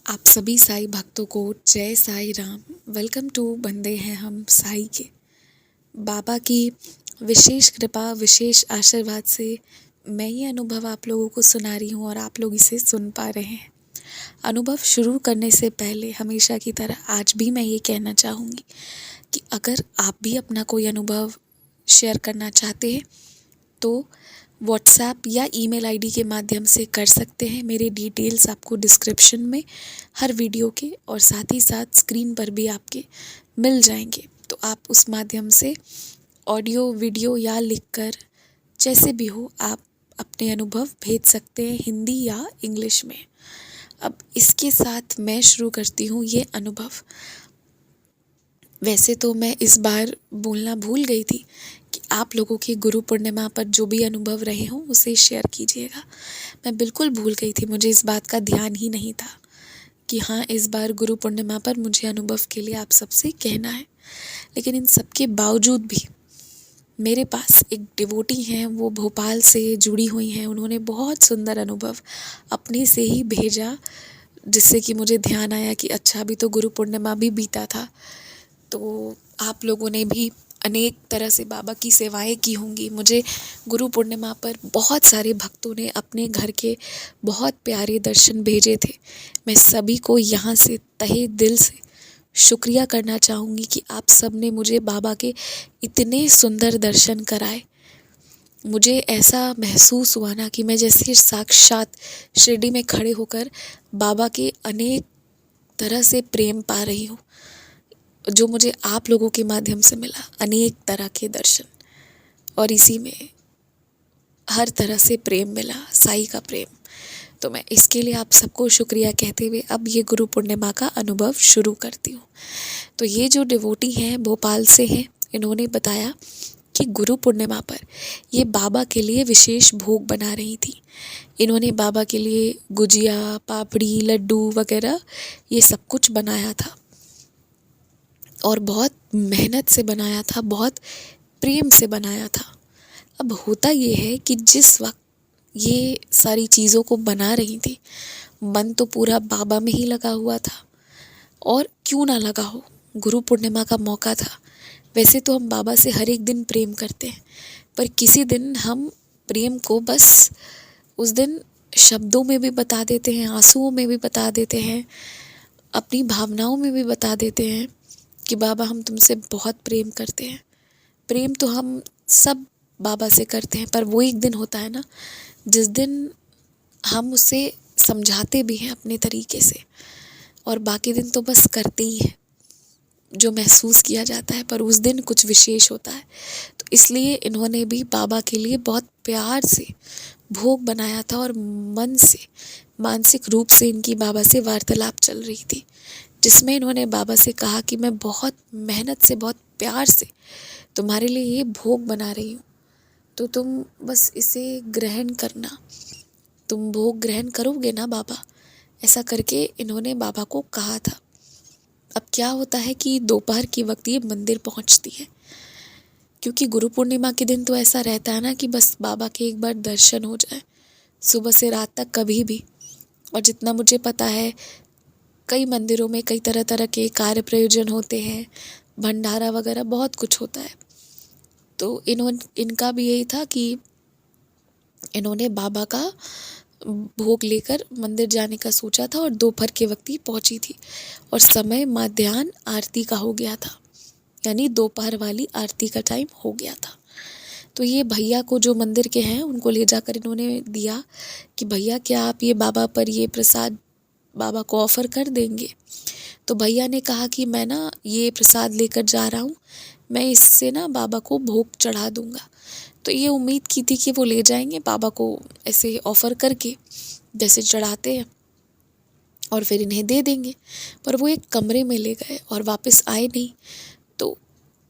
आप सभी साईं भक्तों को जय साईं राम। वेलकम टू बंदे हैं हम साईं के। बाबा की विशेष कृपा, विशेष आशीर्वाद से मैं ये अनुभव आप लोगों को सुना रही हूँ और आप लोग इसे सुन पा रहे हैं। अनुभव शुरू करने से पहले हमेशा की तरह आज भी मैं ये कहना चाहूँगी कि अगर आप भी अपना कोई अनुभव शेयर करना चाहते हैं तो व्हाट्सएप या ईमेल आईडी के माध्यम से कर सकते हैं। मेरे डिटेल्स आपको डिस्क्रिप्शन में हर वीडियो के और साथ ही साथ स्क्रीन पर भी आपके मिल जाएंगे, तो आप उस माध्यम से ऑडियो, वीडियो या लिखकर जैसे भी हो आप अपने अनुभव भेज सकते हैं, हिंदी या इंग्लिश में। अब इसके साथ मैं शुरू करती हूँ ये अनुभव। वैसे तो मैं इस बार बोलना भूल गई थी कि आप लोगों की गुरु पूर्णिमा पर जो भी अनुभव रहे हों उसे शेयर कीजिएगा। मैं बिल्कुल भूल गई थी, मुझे इस बात का ध्यान ही नहीं था कि हाँ, इस बार गुरु पूर्णिमा पर मुझे अनुभव के लिए आप सबसे कहना है। लेकिन इन सब के बावजूद भी मेरे पास एक डिवोटी हैं, वो भोपाल से जुड़ी हुई हैं। उन्होंने बहुत सुंदर अनुभव अपने से ही भेजा, जिससे कि मुझे ध्यान आया कि अच्छा, अभी तो गुरु पूर्णिमा भी बीता था, तो आप लोगों ने भी अनेक तरह से बाबा की सेवाएं की होंगी। मुझे गुरु पूर्णिमा पर बहुत सारे भक्तों ने अपने घर के बहुत प्यारे दर्शन भेजे थे। मैं सभी को यहाँ से तहे दिल से शुक्रिया करना चाहूँगी कि आप सब ने मुझे बाबा के इतने सुंदर दर्शन कराए। मुझे ऐसा महसूस हुआ ना कि मैं जैसे साक्षात शिरडी में खड़े होकर बाबा के अनेक तरह से प्रेम पा रही हूँ, जो मुझे आप लोगों के माध्यम से मिला। अनेक तरह के दर्शन और इसी में हर तरह से प्रेम मिला, साईं का प्रेम। तो मैं इसके लिए आप सबको शुक्रिया कहते हुए अब ये गुरु पूर्णिमा का अनुभव शुरू करती हूँ। तो ये जो डिवोटी हैं भोपाल से हैं, इन्होंने बताया कि गुरु पूर्णिमा पर ये बाबा के लिए विशेष भोग बना रही थी। इन्होंने बाबा के लिए गुजिया, पापड़ी, लड्डू वगैरह ये सब कुछ बनाया था और बहुत मेहनत से बनाया था, बहुत प्रेम से बनाया था। अब होता ये है कि जिस वक्त ये सारी चीज़ों को बना रही थी, मन तो पूरा बाबा में ही लगा हुआ था। और क्यों ना लगा हो, गुरु पूर्णिमा का मौका था। वैसे तो हम बाबा से हर एक दिन प्रेम करते हैं, पर किसी दिन हम प्रेम को बस उस दिन शब्दों में भी बता देते हैं, आंसुओं में भी बता देते हैं, अपनी भावनाओं में भी बता देते हैं कि बाबा हम तुमसे बहुत प्रेम करते हैं। प्रेम तो हम सब बाबा से करते हैं, पर वो एक दिन होता है ना जिस दिन हम उसे समझाते भी हैं अपने तरीके से, और बाकी दिन तो बस करते ही हैं जो महसूस किया जाता है, पर उस दिन कुछ विशेष होता है। तो इसलिए इन्होंने भी बाबा के लिए बहुत प्यार से भोग बनाया था और मन से, मानसिक रूप से इनकी बाबा से वार्तालाप चल रही थी, जिसमें इन्होंने बाबा से कहा कि मैं बहुत मेहनत से, बहुत प्यार से तुम्हारे लिए ये भोग बना रही हूँ, तो तुम बस इसे ग्रहण करना। तुम भोग ग्रहण करोगे ना बाबा, ऐसा करके इन्होंने बाबा को कहा था। अब क्या होता है कि दोपहर के वक्त ये मंदिर पहुंचती है, क्योंकि गुरु पूर्णिमा के दिन तो ऐसा रहता है ना कि बस बाबा के एक बार दर्शन हो जाए, सुबह से रात तक कभी भी। और जितना मुझे पता है, कई मंदिरों में कई तरह तरह के कार्य प्रयोजन होते हैं, भंडारा वगैरह बहुत कुछ होता है। तो इनका भी यही था कि इन्होंने बाबा का भोग लेकर मंदिर जाने का सोचा था और दोपहर के वक्त ही पहुंची थी और समय मध्याह्न आरती का हो गया था, यानी दोपहर वाली आरती का टाइम हो गया था। तो ये भैया को, जो मंदिर के हैं, उनको ले जाकर इन्होंने दिया कि भैया क्या आप ये बाबा पर ये प्रसाद बाबा को ऑफ़र कर देंगे। तो भैया ने कहा कि मैं ना ये प्रसाद लेकर जा रहा हूँ, मैं इससे ना बाबा को भोग चढ़ा दूँगा। तो ये उम्मीद की थी कि वो ले जाएंगे बाबा को ऐसे ऑफ़र करके, जैसे चढ़ाते हैं, और फिर इन्हें दे देंगे। पर वो एक कमरे में ले गए और वापस आए नहीं। तो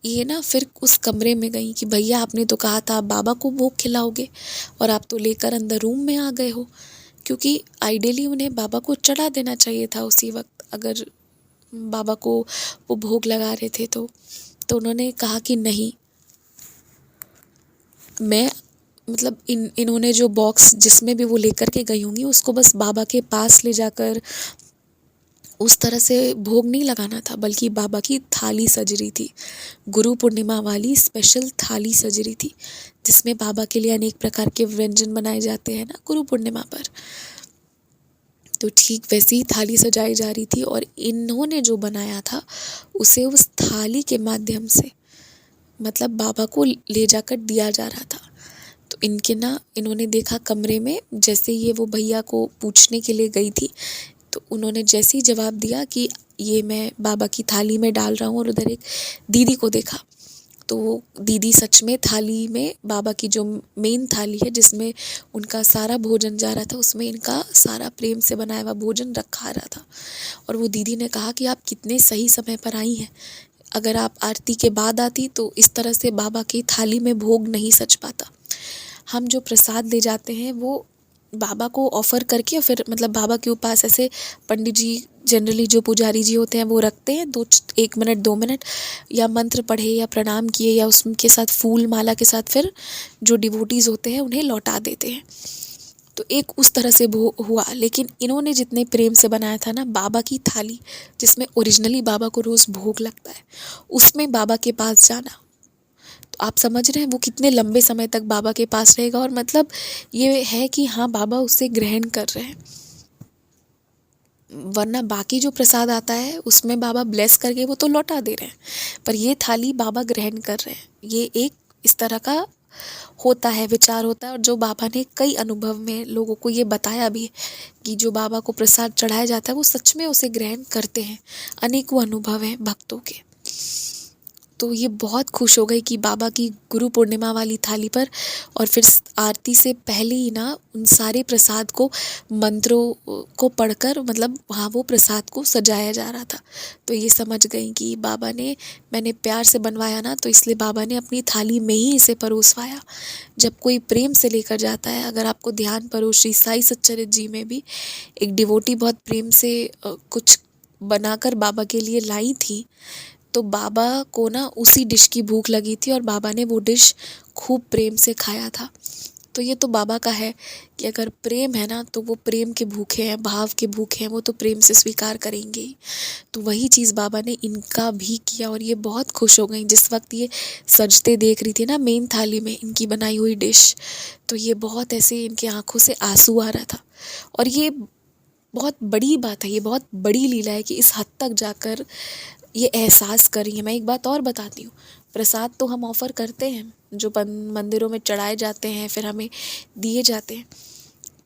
ये ना फिर उस कमरे में गई कि भैया आपने तो कहा था आप बाबा को भोग खिलाओगे और आप तो लेकर अंदर रूम में आ गए हो, क्योंकि आइडियली उन्हें बाबा को चढ़ा देना चाहिए था उसी वक्त, अगर बाबा को वो भोग लगा रहे थे तो उन्होंने कहा कि नहीं, मैं मतलब इन्होंने जो बॉक्स जिसमें भी वो लेकर के गई होंगी उसको बस बाबा के पास ले जाकर उस तरह से भोग नहीं लगाना था, बल्कि बाबा की थाली सज रही थी। गुरु पूर्णिमा वाली स्पेशल थाली सज रही थी, जिसमें बाबा के लिए अनेक प्रकार के व्यंजन बनाए जाते हैं ना गुरु पूर्णिमा पर। तो ठीक वैसी ही थाली सजाई जा रही थी, और इन्होंने जो बनाया था उसे उस थाली के माध्यम से मतलब बाबा को ले जाकर दिया जा रहा था। तो इन्होंने देखा कमरे में, जैसे ये वो भैया को पूछने के लिए गई थी, तो उन्होंने जैसे ही जवाब दिया कि ये मैं बाबा की थाली में डाल रहा हूँ, और उधर एक दीदी को देखा, तो वो दीदी सच में थाली में बाबा की जो मेन थाली है जिसमें उनका सारा भोजन जा रहा था, उसमें इनका सारा प्रेम से बनाया हुआ भोजन रखा रहा था। और वो दीदी ने कहा कि आप कितने सही समय पर आई हैं, अगर आप आरती के बाद आती तो इस तरह से बाबा की थाली में भोग नहीं सज पाता। हम जो प्रसाद ले जाते हैं वो बाबा को ऑफ़र करके, और फिर मतलब बाबा के पास ऐसे पंडित जी जनरली जो पुजारी जी होते हैं वो रखते हैं 1 मिनट 2 मिनट, या मंत्र पढ़े या प्रणाम किए, या उसके साथ फूल माला के साथ फिर जो डिवोटीज़ होते हैं उन्हें लौटा देते हैं। तो एक उस तरह से हुआ। लेकिन इन्होंने जितने प्रेम से बनाया था ना बाबा की थाली, जिसमें ओरिजिनली बाबा को रोज़ भोग लगता है, उसमें बाबा के पास जाना, तो आप समझ रहे हैं वो कितने लंबे समय तक बाबा के पास रहेगा। और मतलब ये है कि हाँ बाबा उसे ग्रहण कर रहे हैं, वरना बाकी जो प्रसाद आता है उसमें बाबा ब्लेस करके वो तो लौटा दे रहे हैं, पर ये थाली बाबा ग्रहण कर रहे हैं। ये एक इस तरह का होता है, विचार होता है। और जो बाबा ने कई अनुभव में लोगों को ये बताया भी है कि जो बाबा को प्रसाद चढ़ाया जाता है वो सच में उसे ग्रहण करते हैं। अनेकों अनुभव हैं भक्तों के। तो ये बहुत खुश हो गई कि बाबा की गुरु पूर्णिमा वाली थाली पर, और फिर आरती से पहले ही ना उन सारे प्रसाद को मंत्रों को पढ़कर मतलब वहाँ वो प्रसाद को सजाया जा रहा था। तो ये समझ गई कि मैंने प्यार से बनवाया ना, तो इसलिए बाबा ने अपनी थाली में ही इसे परोसवाया। जब कोई प्रेम से लेकर जाता है, अगर आपको ध्यान परो श्री साई सच्चरित्र जी में भी एक डिवोटी बहुत प्रेम से कुछ बनाकर बाबा के लिए लाई थी, तो बाबा को ना उसी डिश की भूख लगी थी, और बाबा ने वो डिश खूब प्रेम से खाया था। तो ये तो बाबा का है कि अगर प्रेम है ना तो वो प्रेम के भूखे हैं, भाव के भूखे हैं, वो तो प्रेम से स्वीकार करेंगे ही। तो वही चीज़ बाबा ने इनका भी किया, और ये बहुत खुश हो गई जिस वक्त ये सजते देख रही थी ना मेन थाली में इनकी बनाई हुई डिश। तो ये बहुत ऐसे इनकी आंखों से आंसू आ रहा था। और ये बहुत बड़ी बात है, ये बहुत बड़ी लीला है कि इस हद तक जाकर ये एहसास कर रही है। मैं एक बात और बताती हूँ, प्रसाद तो हम ऑफ़र करते हैं जो मंदिरों में चढ़ाए जाते हैं, फिर हमें दिए जाते हैं,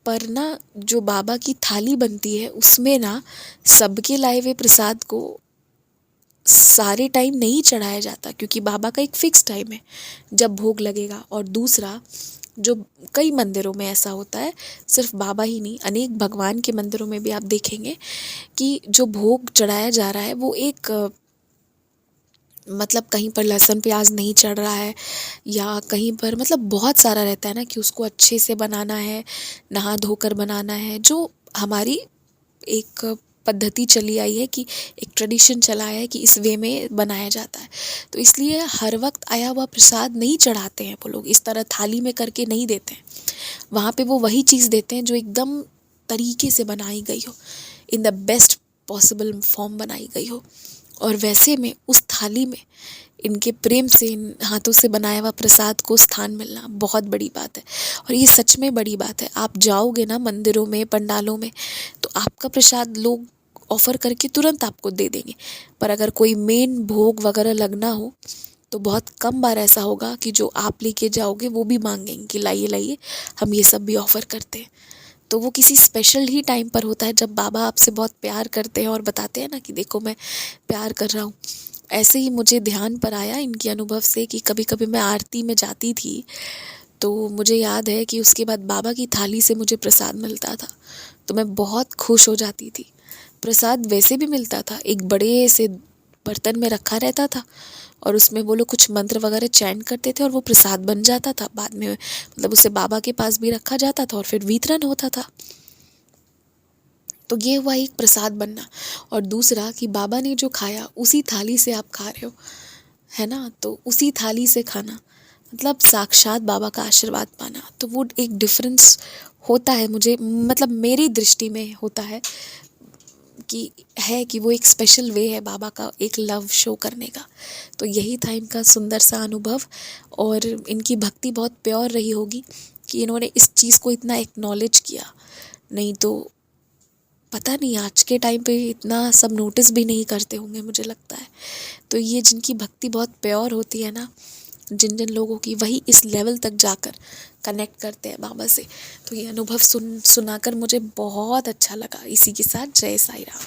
पर ना जो बाबा की थाली बनती है उसमें ना सबके लाए हुए प्रसाद को सारे टाइम नहीं चढ़ाया जाता, क्योंकि बाबा का एक फ़िक्स टाइम है जब भोग लगेगा। और दूसरा, जो कई मंदिरों में ऐसा होता है, सिर्फ बाबा ही नहीं अनेक भगवान के मंदिरों में भी आप देखेंगे कि जो भोग चढ़ाया जा रहा है वो एक मतलब कहीं पर लहसुन प्याज नहीं चढ़ रहा है, या कहीं पर मतलब बहुत सारा रहता है ना कि उसको अच्छे से बनाना है, नहा धोकर बनाना है, जो हमारी एक पद्धति चली आई है कि एक ट्रेडिशन चला है कि इस वे में बनाया जाता है। तो इसलिए हर वक्त आया हुआ प्रसाद नहीं चढ़ाते हैं वो लोग, इस तरह थाली में करके नहीं देते हैं। वहाँ पे वो वही चीज़ देते हैं जो एकदम तरीके से बनाई गई हो, in the best possible form बनाई गई हो। और वैसे में उस थाली में इनके प्रेम से इन हाथों से बनाया हुआ प्रसाद को स्थान मिलना बहुत बड़ी बात है। और ये सच में बड़ी बात है। आप जाओगे ना मंदिरों में, पंडालों में, तो आपका प्रसाद लोग ऑफ़र करके तुरंत आपको दे देंगे, पर अगर कोई मेन भोग वगैरह लगना हो तो बहुत कम बार ऐसा होगा कि जो आप लेके जाओगे वो भी मांगेंगे कि लाइए लाइए, हम ये सब भी ऑफ़र करते हैं। तो वो किसी स्पेशल ही टाइम पर होता है जब बाबा आपसे बहुत प्यार करते हैं और बताते हैं ना कि देखो मैं प्यार कर रहा हूँ। ऐसे ही मुझे ध्यान पर आया इनके अनुभव से कि कभी कभी मैं आरती में जाती थी, तो मुझे याद है कि उसके बाद बाबा की थाली से मुझे प्रसाद मिलता था, तो मैं बहुत खुश हो जाती थी। प्रसाद वैसे भी मिलता था, एक बड़े से बर्तन में रखा रहता था, और उसमें वो लोग कुछ मंत्र वगैरह चैंट करते थे और वो प्रसाद बन जाता था। बाद में मतलब उसे बाबा के पास भी रखा जाता था और फिर वितरण होता था। तो ये हुआ एक प्रसाद बनना। और दूसरा कि बाबा ने जो खाया उसी थाली से आप खा रहे हो, है ना, तो उसी थाली से खाना मतलब साक्षात बाबा का आशीर्वाद पाना। तो वो एक डिफरेंस होता है, मुझे मतलब मेरी दृष्टि में होता है कि है कि वो एक स्पेशल वे है बाबा का एक लव शो करने का। तो यही था इनका सुंदर सा अनुभव, और इनकी भक्ति बहुत प्योर रही होगी कि इन्होंने इस चीज़ को इतना एक्नॉलेज किया। नहीं तो पता नहीं आज के टाइम पे इतना सब नोटिस भी नहीं करते होंगे, मुझे लगता है। तो ये जिनकी भक्ति बहुत प्योर होती है ना, जिन जिन लोगों की, वही इस लेवल तक जाकर कनेक्ट करते हैं बाबा से। तो ये अनुभव सुनाकर मुझे बहुत अच्छा लगा। इसी के साथ जय साई राम।